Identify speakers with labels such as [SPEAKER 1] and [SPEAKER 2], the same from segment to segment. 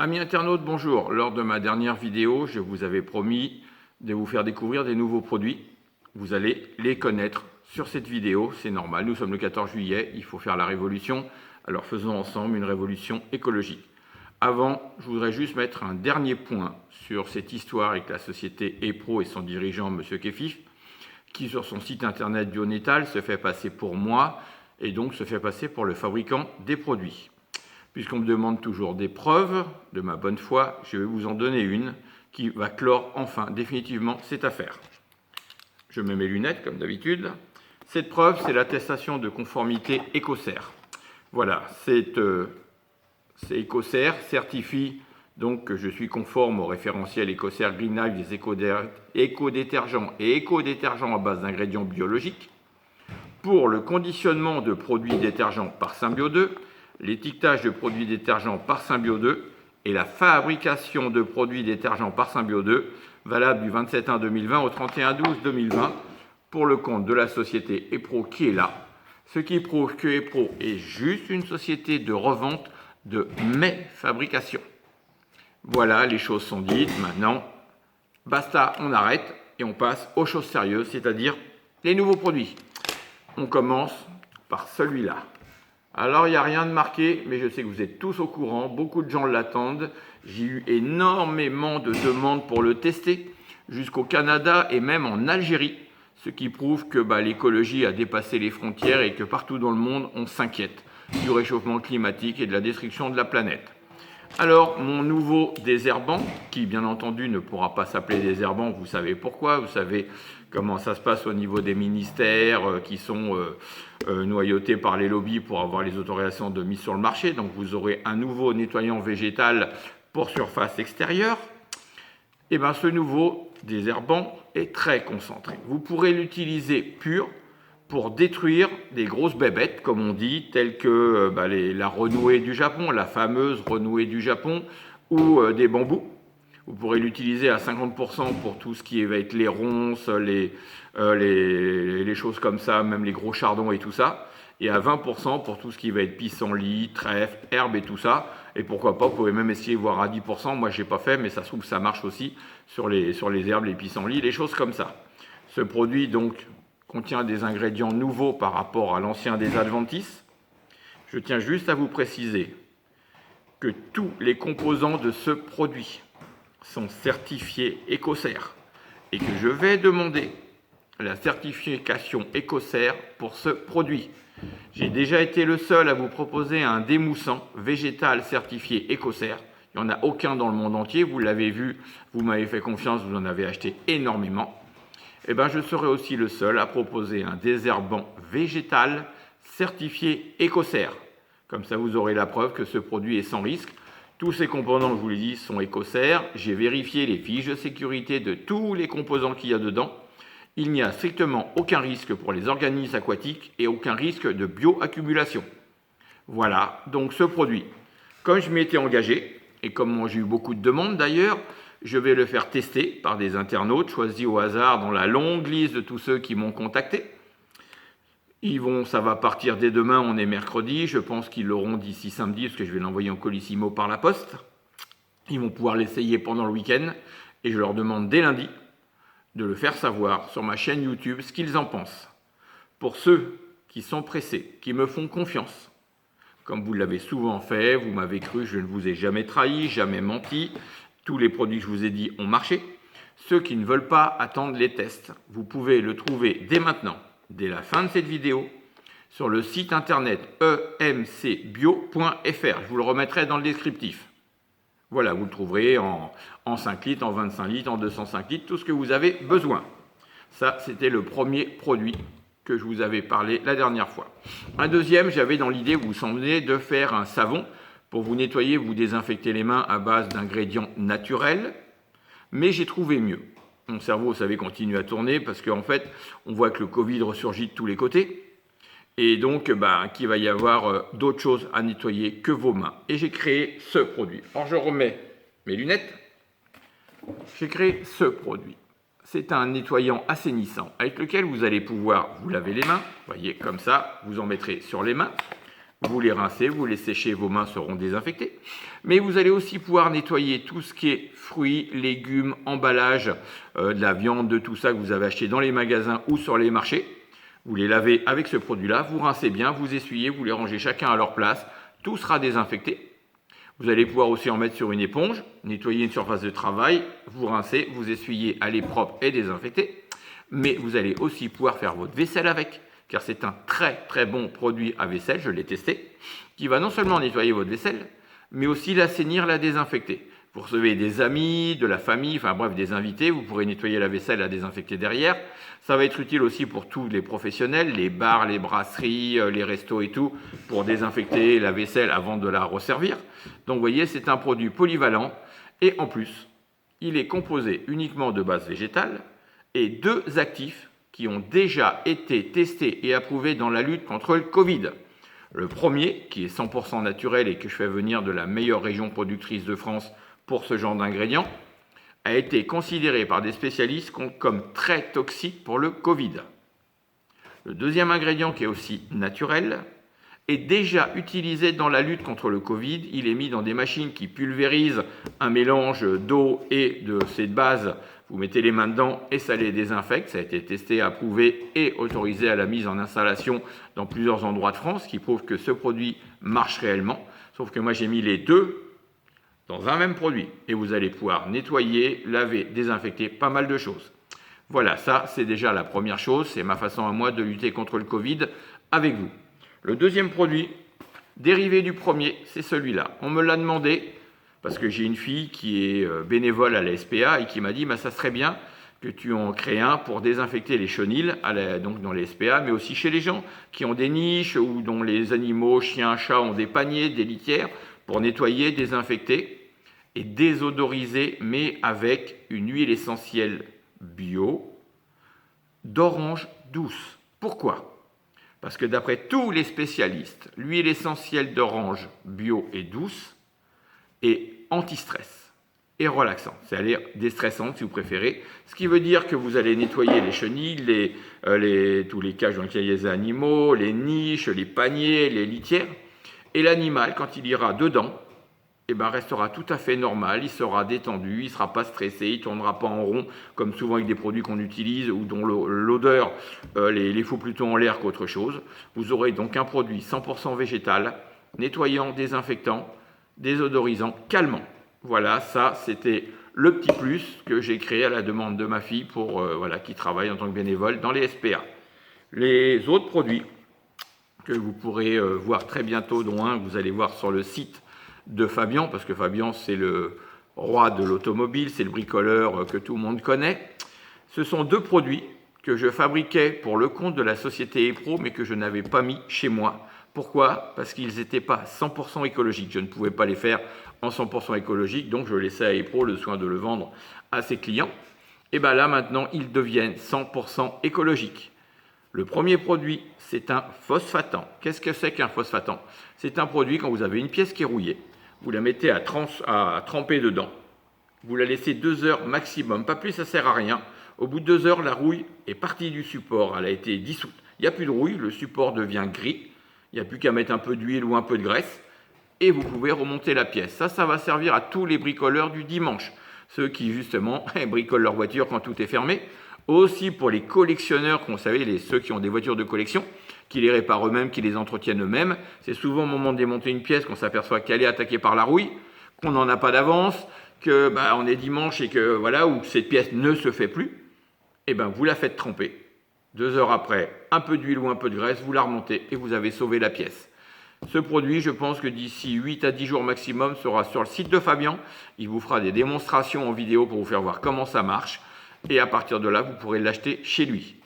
[SPEAKER 1] Amis internautes, bonjour. Lors de ma dernière vidéo, je vous avais promis de vous faire découvrir des nouveaux produits. Vous allez les connaître sur cette vidéo, c'est normal. Nous sommes le 14 juillet, il faut faire la révolution. Alors faisons ensemble une révolution écologique. Avant, je voudrais juste mettre un dernier point sur cette histoire avec la société EPRO et son dirigeant, M. Kefif, qui sur son site internet Bionetal se fait passer pour moi et donc se fait passer pour le fabricant des produits. Puisqu'on me demande toujours des preuves de ma bonne foi, je vais vous en donner une qui va clore enfin définitivement cette affaire. Je mets mes lunettes comme d'habitude. Cette preuve, c'est l'attestation de conformité Ecocer. Voilà, c'est Ecocer certifie donc que je suis conforme au référentiel Ecocer Green Life des éco-détergents et éco-détergents à base d'ingrédients biologiques pour le conditionnement de produits détergents par Symbio2, l'étiquetage de produits détergents par Symbio2 et la fabrication de produits détergents par Symbio2, valable du 27/1/2020 au 31/12/2020 pour le compte de la société EPRO qui est là, ce qui prouve que EPRO est juste une société de revente de mes fabrications. Voilà, les choses sont dites, maintenant, basta, on arrête et on passe aux choses sérieuses, c'est-à-dire les nouveaux produits. On commence par celui-là. Alors, il n'y a rien de marqué, mais je sais que vous êtes tous au courant, beaucoup de gens l'attendent. J'ai eu énormément de demandes pour le tester, jusqu'au Canada et même en Algérie, ce qui prouve que l'écologie a dépassé les frontières et que partout dans le monde, on s'inquiète du réchauffement climatique et de la destruction de la planète. Alors, mon nouveau désherbant, qui bien entendu ne pourra pas s'appeler désherbant, vous savez pourquoi, vous savez comment ça se passe au niveau des ministères qui sont noyautés par les lobbies pour avoir les autorisations de mise sur le marché. Donc vous aurez un nouveau nettoyant végétal pour surface extérieure. Et bien ce nouveau désherbant est très concentré. Vous pourrez l'utiliser pur pour détruire des grosses bébêtes, comme on dit, telles que la renouée du Japon, la fameuse renouée du Japon, ou des bambous. Vous pourrez l'utiliser à 50% pour tout ce qui va être les ronces, les choses comme ça, même les gros chardons et tout ça. Et à 20% pour tout ce qui va être pissenlit, trèfle, herbe et tout ça. Et pourquoi pas, vous pouvez même essayer voir à 10%. Moi, je n'ai pas fait, mais ça se trouve ça marche aussi sur les herbes, les pissenlits, les choses comme ça. Ce produit, donc, contient des ingrédients nouveaux par rapport à l'ancien des Adventis. Je tiens juste à vous préciser que tous les composants de ce produit sont certifiés Ecocer et que je vais demander la certification Ecocer pour ce produit. J'ai déjà été le seul à vous proposer un démoussant végétal certifié Ecocer. Il n'y en a aucun dans le monde entier, vous l'avez vu, vous m'avez fait confiance, vous en avez acheté énormément. Et je serai aussi le seul à proposer un désherbant végétal certifié Ecocer. Comme ça, vous aurez la preuve que ce produit est sans risque. Tous ces composants, je vous l'ai dit, sont Ecocer. J'ai vérifié les fiches de sécurité de tous les composants qu'il y a dedans. Il n'y a strictement aucun risque pour les organismes aquatiques et aucun risque de bioaccumulation. Voilà, donc ce produit, comme je m'y étais engagé, et comme j'ai eu beaucoup de demandes d'ailleurs, je vais le faire tester par des internautes choisis au hasard dans la longue liste de tous ceux qui m'ont contacté. Ça va partir dès demain, on est mercredi, je pense qu'ils l'auront d'ici samedi parce que je vais l'envoyer en colissimo par la poste. Ils vont pouvoir l'essayer pendant le week-end et je leur demande dès lundi de le faire savoir sur ma chaîne YouTube ce qu'ils en pensent. Pour ceux qui sont pressés, qui me font confiance, comme vous l'avez souvent fait, vous m'avez cru, je ne vous ai jamais trahi, jamais menti, tous les produits que je vous ai dit ont marché. Ceux qui ne veulent pas attendre les tests, vous pouvez le trouver dès maintenant, dès la fin de cette vidéo, sur le site internet emcbio.fr. Je vous le remettrai dans le descriptif. Voilà, vous le trouverez en 5 litres, en 25 litres, en 205 litres, tout ce que vous avez besoin. Ça, c'était le premier produit que je vous avais parlé la dernière fois. Un deuxième, j'avais dans l'idée, vous semblez, de faire un savon pour vous nettoyer, vous désinfecter les mains à base d'ingrédients naturels, mais j'ai trouvé mieux. Mon cerveau, vous savez, continue à tourner parce qu'en fait, on voit que le Covid ressurgit de tous les côtés. Et donc, qu'il va y avoir d'autres choses à nettoyer que vos mains. Et j'ai créé ce produit. Alors, je remets mes lunettes. J'ai créé ce produit. C'est un nettoyant assainissant avec lequel vous allez pouvoir vous laver les mains. Vous voyez, comme ça, vous en mettrez sur les mains. vous les rincez, vous les séchez, vos mains seront désinfectées. Mais vous allez aussi pouvoir nettoyer tout ce qui est fruits, légumes, emballage, de la viande, de tout ça que vous avez acheté dans les magasins ou sur les marchés. Vous les lavez avec ce produit-là, vous rincez bien, vous essuyez, vous les rangez chacun à leur place, tout sera désinfecté. Vous allez pouvoir aussi en mettre sur une éponge, nettoyer une surface de travail, vous rincez, vous essuyez, elle est propre et désinfectée. Mais vous allez aussi pouvoir faire votre vaisselle avec, car c'est un très très bon produit à vaisselle, je l'ai testé, qui va non seulement nettoyer votre vaisselle, mais aussi l'assainir, la désinfecter. Vous recevez des amis, de la famille, enfin bref, des invités, vous pourrez nettoyer la vaisselle, la désinfecter derrière. Ça va être utile aussi pour tous les professionnels, les bars, les brasseries, les restos et tout, pour désinfecter la vaisselle avant de la resservir. Donc vous voyez, c'est un produit polyvalent et en plus, il est composé uniquement de base végétale et 2 actifs qui ont déjà été testés et approuvés dans la lutte contre le Covid. Le premier, qui est 100% naturel et que je fais venir de la meilleure région productrice de France pour ce genre d'ingrédients, a été considéré par des spécialistes comme très toxique pour le Covid. Le deuxième ingrédient, qui est aussi naturel, est déjà utilisé dans la lutte contre le Covid. Il est mis dans des machines qui pulvérisent un mélange d'eau et de cette base. Vous mettez les mains dedans et ça les désinfecte. Ça a été testé, approuvé et autorisé à la mise en installation dans plusieurs endroits de France, qui prouve que ce produit marche réellement. Sauf que moi j'ai mis les deux dans un même produit. Et vous allez pouvoir nettoyer, laver, désinfecter pas mal de choses. Voilà, ça c'est déjà la première chose. C'est ma façon à moi de lutter contre le Covid avec vous. Le deuxième produit, dérivé du premier, c'est celui-là. On me l'a demandé parce que j'ai une fille qui est bénévole à la SPA et qui m'a dit ça serait bien que tu en crées un pour désinfecter les chenils, donc dans les SPA, mais aussi chez les gens qui ont des niches ou dont les animaux, chiens, chats ont des paniers, des litières, pour nettoyer, désinfecter et désodoriser, mais avec une huile essentielle bio d'orange douce. Pourquoi ? Parce que d'après tous les spécialistes, l'huile essentielle d'orange bio et douce est anti-stress et relaxante. C'est-à-dire déstressante si vous préférez. Ce qui veut dire que vous allez nettoyer les chenilles, tous les cages dans lesquels il y a les animaux, les niches, les paniers, les litières. Et l'animal, quand il ira dedans, restera tout à fait normal, il sera détendu, il ne sera pas stressé, il ne tournera pas en rond, comme souvent avec des produits qu'on utilise ou dont l'odeur les fout plutôt en l'air qu'autre chose. Vous aurez donc un produit 100% végétal, nettoyant, désinfectant, désodorisant, calmant. Voilà, ça c'était le petit plus que j'ai créé à la demande de ma fille qui travaille en tant que bénévole dans les SPA. Les autres produits que vous pourrez voir très bientôt, dont un que vous allez voir sur le site de Fabian, parce que Fabian c'est le roi de l'automobile, c'est le bricoleur que tout le monde connaît. Ce sont 2 produits que je fabriquais pour le compte de la société EPRO, mais que je n'avais pas mis chez moi. Pourquoi ? Parce qu'ils n'étaient pas 100% écologiques. Je ne pouvais pas les faire en 100% écologique, donc je laissais à EPRO le soin de le vendre à ses clients. Et bien là maintenant, ils deviennent 100% écologiques. Le premier produit, c'est un phosphatant. Qu'est-ce que c'est qu'un phosphatant ? C'est un produit, quand vous avez une pièce qui est rouillée, vous la mettez à tremper dedans. Vous la laissez 2 heures maximum, pas plus, ça ne sert à rien. Au bout de 2 heures, la rouille est partie du support, elle a été dissoute. Il n'y a plus de rouille, le support devient gris. Il n'y a plus qu'à mettre un peu d'huile ou un peu de graisse. Et vous pouvez remonter la pièce. Ça va servir à tous les bricoleurs du dimanche. Ceux qui, justement, bricolent leur voiture quand tout est fermé. Aussi pour les collectionneurs, vous savez, ceux qui ont des voitures de collection, qui les réparent eux-mêmes, qui les entretiennent eux-mêmes. C'est souvent au moment de démonter une pièce qu'on s'aperçoit qu'elle est attaquée par la rouille, qu'on n'en a pas d'avance, que on est dimanche et que où cette pièce ne se fait plus. Vous la faites tremper. 2 heures après, un peu d'huile ou un peu de graisse, vous la remontez et vous avez sauvé la pièce. Ce produit, je pense que d'ici 8 à 10 jours maximum, sera sur le site de Fabian. Il vous fera des démonstrations en vidéo pour vous faire voir comment ça marche. Et à partir de là, vous pourrez l'acheter chez lui.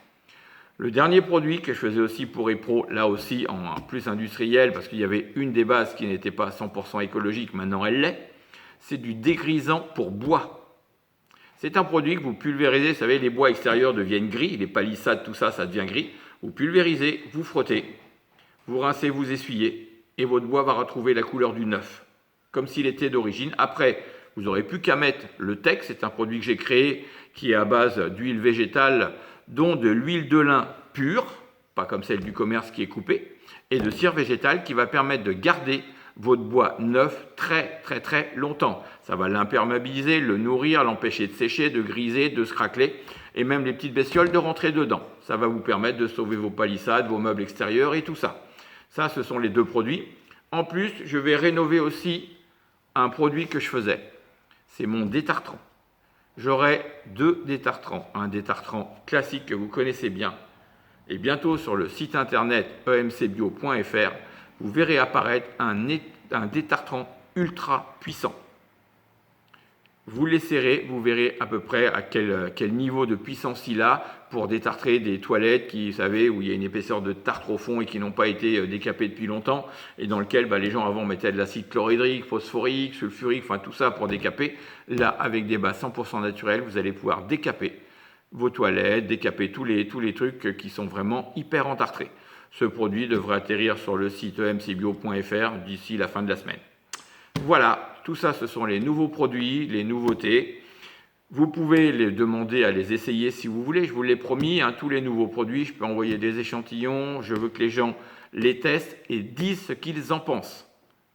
[SPEAKER 1] Le dernier produit que je faisais aussi pour EPRO, là aussi en plus industriel, parce qu'il y avait une des bases qui n'était pas 100% écologique, maintenant elle l'est, c'est du dégrisant pour bois. C'est un produit que vous pulvérisez, vous savez, les bois extérieurs deviennent gris, les palissades, tout ça, ça devient gris. Vous pulvérisez, vous frottez, vous rincez, vous essuyez, et votre bois va retrouver la couleur du neuf, comme s'il était d'origine. Après, vous n'aurez plus qu'à mettre le TEC, c'est un produit que j'ai créé qui est à base d'huile végétale, dont de l'huile de lin pure, pas comme celle du commerce qui est coupée, et de cire végétale qui va permettre de garder votre bois neuf très longtemps. Ça va l'imperméabiliser, le nourrir, l'empêcher de sécher, de griser, de se craqueler, et même les petites bestioles de rentrer dedans. Ça va vous permettre de sauver vos palissades, vos meubles extérieurs et tout ça. Ça, ce sont les deux produits. En plus, je vais rénover aussi un produit que je faisais. C'est mon détartrant. J'aurai deux détartrants. Un détartrant classique que vous connaissez bien. Et bientôt sur le site internet emcbio.fr, vous verrez apparaître un détartrant ultra puissant. Vous l'essayerez, vous verrez à peu près à quel niveau de puissance il a pour détartrer des toilettes qui, vous savez, où il y a une épaisseur de tartre au fond et qui n'ont pas été décapées depuis longtemps, et dans lequel les gens avant mettaient de l'acide chlorhydrique, phosphorique, sulfurique, enfin tout ça pour décaper. Là, avec des bases 100% naturelles, vous allez pouvoir décaper vos toilettes, décaper tous les trucs qui sont vraiment hyper entartrés. Ce produit devrait atterrir sur le site emcbio.fr d'ici la fin de la semaine. Voilà, tout ça, ce sont les nouveaux produits, les nouveautés. Vous pouvez les demander à les essayer si vous voulez. Je vous l'ai promis, tous les nouveaux produits, je peux envoyer des échantillons. Je veux que les gens les testent et disent ce qu'ils en pensent.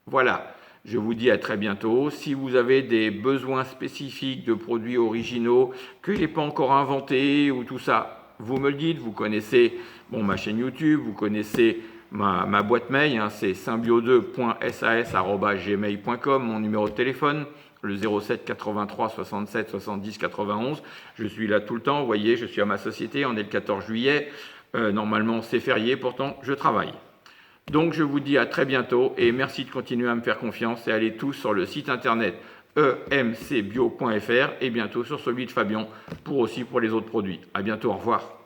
[SPEAKER 1] Voilà, je vous dis à très bientôt. Si vous avez des besoins spécifiques de produits originaux que je n'ai pas encore inventés ou tout ça, vous me le dites. Vous connaissez ma chaîne YouTube, vous connaissez ma boîte mail, c'est symbio2.sas@gmail.com, mon numéro de téléphone, le 07 83 67 70 91. Je suis là tout le temps, vous voyez, je suis à ma société, on est le 14 juillet. Normalement, c'est férié, pourtant, je travaille. Donc, je vous dis à très bientôt et merci de continuer à me faire confiance et allez tous sur le site internet emcbio.fr et bientôt sur celui de Fabien pour les autres produits. À bientôt, au revoir.